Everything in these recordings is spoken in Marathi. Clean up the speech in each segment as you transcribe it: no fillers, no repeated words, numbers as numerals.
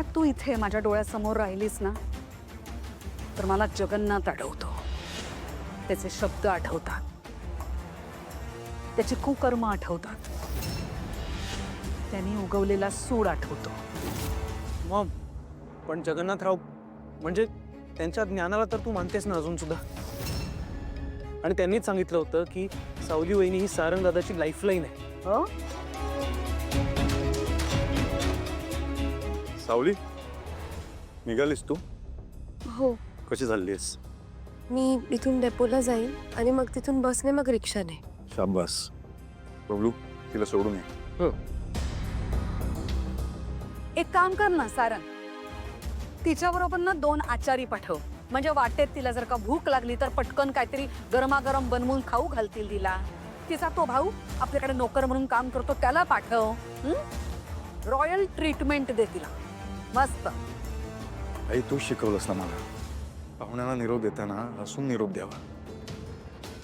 एकदा तू इथे माझ्या डोळ्यासमोर राहिलीस ना तर मला जगन्नाथ आठवतो, त्याचे शब्द आठवतात, त्याची कुकर्म आठवतात, त्यांनी उगवलेला सूड आठवतो. मॉम, पण जगन्नाथराव म्हणजे त्यांच्या ज्ञानाला तर तू मानतेस ना अजून सुद्धा. आणि त्यांनीच सांगितलं होतं की सावली वहिनी ही सारंग दादाची लाईफलाईन आहे. हो, सावली, निघालीस तू? हो, कशी चाललीस? मी इथून डेपोला जाईन आणि मग तिथून बसने मग रिक्षाने. शाबास. बबलू, तिला सोडून ये. एक काम कर ना सारंग, तिच्याबरोबर ना 2 आचारी पाठव, म्हणजे वाटेत तिला जर का भूक लागली तर पटकन काहीतरी गरमागरम बनवून खाऊ घालतील तिला. तिचा तो भाऊ आपल्याकडे नोकर म्हणून काम करतो, त्याला पाठव. रॉयल ट्रीटमेंट दे तिला मस्त. आई, तू शिकवलंस ना मला, पाहुण्यांना निरोप देताना हसून निरोप द्यावा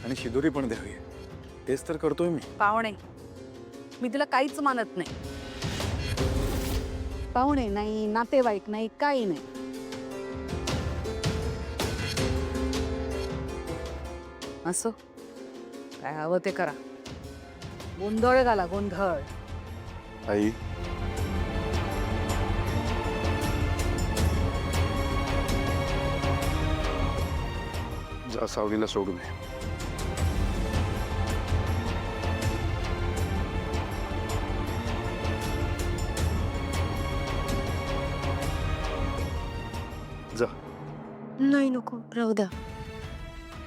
आणि शिदोरी पण द्यावी. तेच तर करतोय मी. पाहुणे, मी तिला काहीच मानत नाही. पाहुणे नाही, नातेवाईक नाही, काही नाही. असो, काय हवं ते करा. गोंधळ घाला, गोंधळ. आई, जा सावलीला सोडून ये. जा. नाही, नको, राहू द्या.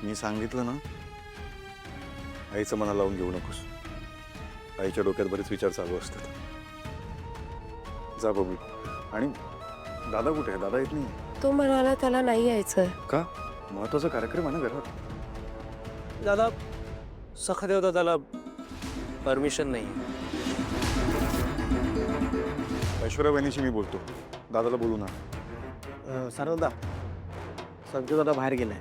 मी सांगितलं ना, आईचं मना लावून घेऊ नकोस. आईच्या डोक्यात बरेच विचार चालू असतात. जा बबलू. आणि दादा कुठे आहे? दादा येत नाही तो म्हणाला त्याला नाही यायचंय. का? महत्वाचा कार्यक्रम आहे ना घरात. दादा, सखादेव दादाला परमिशन नाही. ऐश्वर्या बहिणीशी मी बोलतो. दादाला बोलू ना. सारंगदा, संजू दादा बाहेर गेलाय.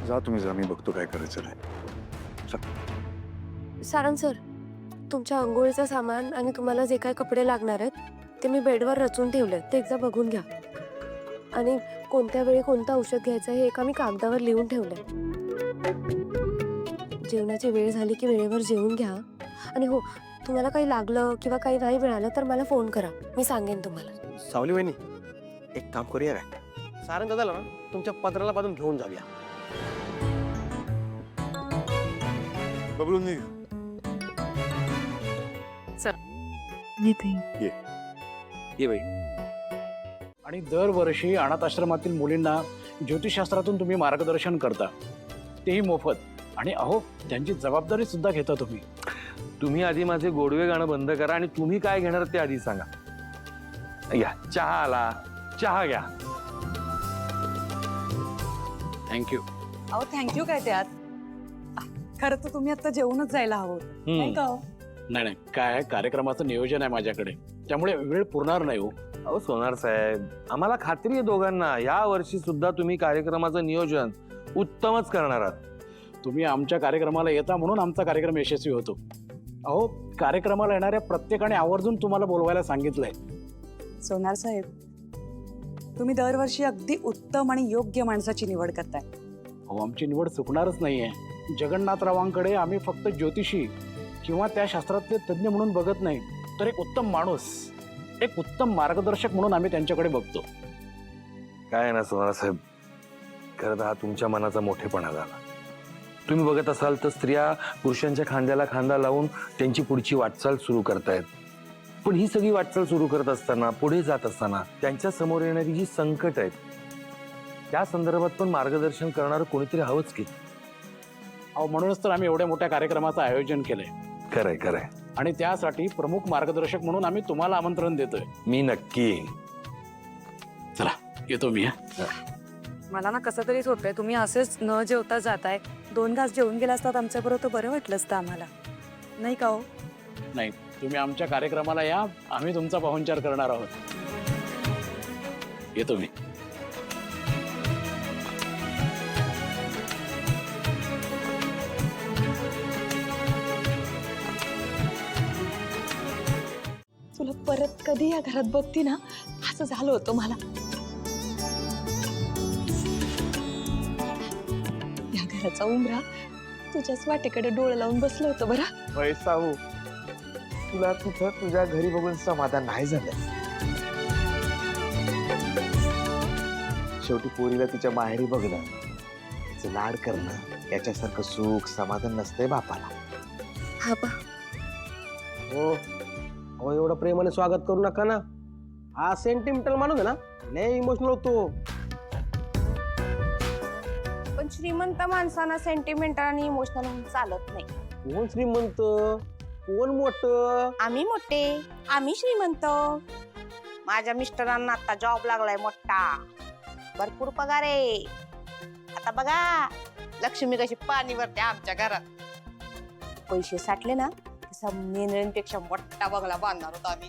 जा तुम्ही, जा. मी बघतो काय करायचं नाही. सारंग सर, तुमच्या अंघोळीचं सामान आणि तुम्हाला जे काही कपडे लागणार आहेत ते मी बेडवर रचून ठेवले, ते एकदा बघून घ्या. आणि कोणत्या वेळी कोणतं औषध घ्यायचं हे एका मी कागदावर लिहून ठेवलंय. जेवणाची वेळ झाली की वेळेवर जेवून घ्या. आणि हो, तुम्हाला काही लागलं किंवा काही नाही मिळालं तर मला फोन करा, मी सांगेन तुम्हाला. सावली वहिनी, एक काम करूया काय? सारंग दादाला ना तुमच्या पत्राला बांधून घेऊन जाऊया. बबलू निघ. ये बाई. आणि दरवर्षी अनाथ आश्रमातील मुलींना ज्योतिषशास्त्रातून तुम्ही मार्गदर्शन करता, तेही मोफत. आणि अहो, त्यांची जबाबदारी सुद्धा घेता तुम्ही. तुम्ही आधी माझे गोडवे गाणं बंद करा आणि तुम्ही काय घेणार ते आधी सांगा. घ्या चहा आला, चहा घ्या. थँक्यू. अहो थँक्यू काय त्यात. खरं तर तुम्ही आता जेवूनच जायला हवं होतं, नाही का हो? नाही नाही, काय कार्यक्रमाचं नियोजन आहे माझ्याकडे, त्यामुळे वेळ पुरणार नाही हो. अहो सोनार साहेब, आम्हाला खात्री आहे दोघांना, या वर्षी सुद्धा तुम्ही कार्यक्रमाचं नियोजन उत्तमच करणार आहात. तुम्ही आमच्या कार्यक्रमाला येता म्हणून आमचा कार्यक्रम यशस्वी होतो. अहो, कार्यक्रमाला येणाऱ्या प्रत्येकाने आवर्जून तुम्हाला बोलवायला सांगितलंय. सोनार साहेब, तुम्ही दरवर्षी अगदी उत्तम आणि योग्य माणसाची निवड करताय. अहो, आमची निवड चुकणारच नाहीये. जगन्नाथरावांकडे आम्ही फक्त ज्योतिषी किंवा त्या शास्त्रातले तज्ज्ञ म्हणून बघत नाही, तर एक उत्तम माणूस, एक उत्तम मार्गदर्शक म्हणून आम्ही त्यांच्याकडे बघतो. काय ना सोनार साहेब, खरं तर हा तुमच्या मनाचा मोठेपणा झाला. तुम्ही बघत असाल तर स्त्रिया पुरुषांच्या खांद्याला खांदा लावून त्यांची पुढची वाटचाल सुरू करतायत. पण ही सगळी वाटचाल सुरू करत असताना, पुढे जात असताना त्यांच्या समोर येणारी जी संकट आहेत त्या संदर्भात पण मार्गदर्शन करणारं कोणीतरी हवंच की. अहो, म्हणूनच तर आम्ही एवढ्या मोठ्या कार्यक्रमाचं आयोजन केलंय. खरंय खरंय. आणि त्यासाठी प्रमुख मार्गदर्शक म्हणून आम्ही तुम्हाला आमंत्रण देतोय. मी नक्की येईन. चला, येतो मी. मला ना कसं तरीच होतंय, तुम्ही असेच न जेवता जाताय. 2 घास जेवून गेला असतात आमच्याबरोबर तर बरं वाटलं असतं आम्हाला, नाही का हो? नाही, तुम्ही आमच्या कार्यक्रमाला या, आम्ही तुमचा पाहुणचार करणार आहोत. येतो मी. तुला परत कधी या घरात बघती ना असं झालं होतं मला. या घराचा उमरा तुझ्याच वाटेकडे डोळं लावून बसलं होतं बरं. वैसाऊ तुला तिथं तुझ्या घरी बघून समाधान नाही झालं. शेवटी पोरीला तिच्या माहेरी बघणं, तिचं लाड करणं याच्यासारखं सुख समाधान नसतंय बापाला. हा बा. हो अहो एवढं प्रेमाने स्वागत करू नका ना. हा सेंटिमेंटल माणूस आहे ना, लय इमोशनल होतो. पण श्रीमंत माणसांना सेंटिमेंटल आणि इमोशनल चालत नाही. कोण श्रीमंत कोण मोठं? आम्ही मोठे, आम्ही श्रीमंत. माझ्या मिस्टरांना आता जॉब लागलाय मोठा, भरपूर पगार आहे. आता बघा लक्ष्मी कशी पाणी भरते आमच्या घरात. पैसे साठले ना तसा मेंढ्यांपेक्षा मोठा बंगला बांधणार होता आम्ही.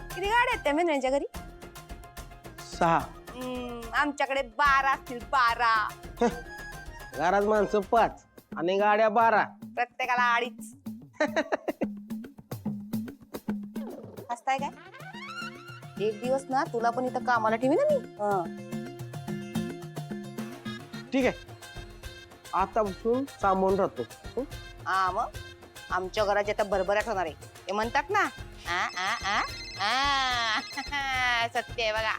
किती गाड्या आहेत त्या मेंढ्यांच्या घरी? 6. आमच्याकडे 12 असतील. 12. घरात माणसं 5 आणि गाड्या 12. प्रत्येकाला 2.5. हसताय काय? एक दिवस ना तुला पण इथं कामाला ठेवी ना मी. ठीक आहे, आतापासून सांभाळून राहतो. हा मग आमच्या घरात आता भरभराट होणार आहे. ते म्हणतात ना आ आ आ आ सत्य आहे बघा.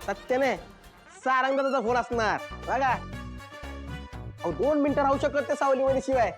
सत्याने सारंगाचा फोन असणार बघा. अहो 2 मिनिटं राहू शकत ते सावलीमध्ये शिवाय.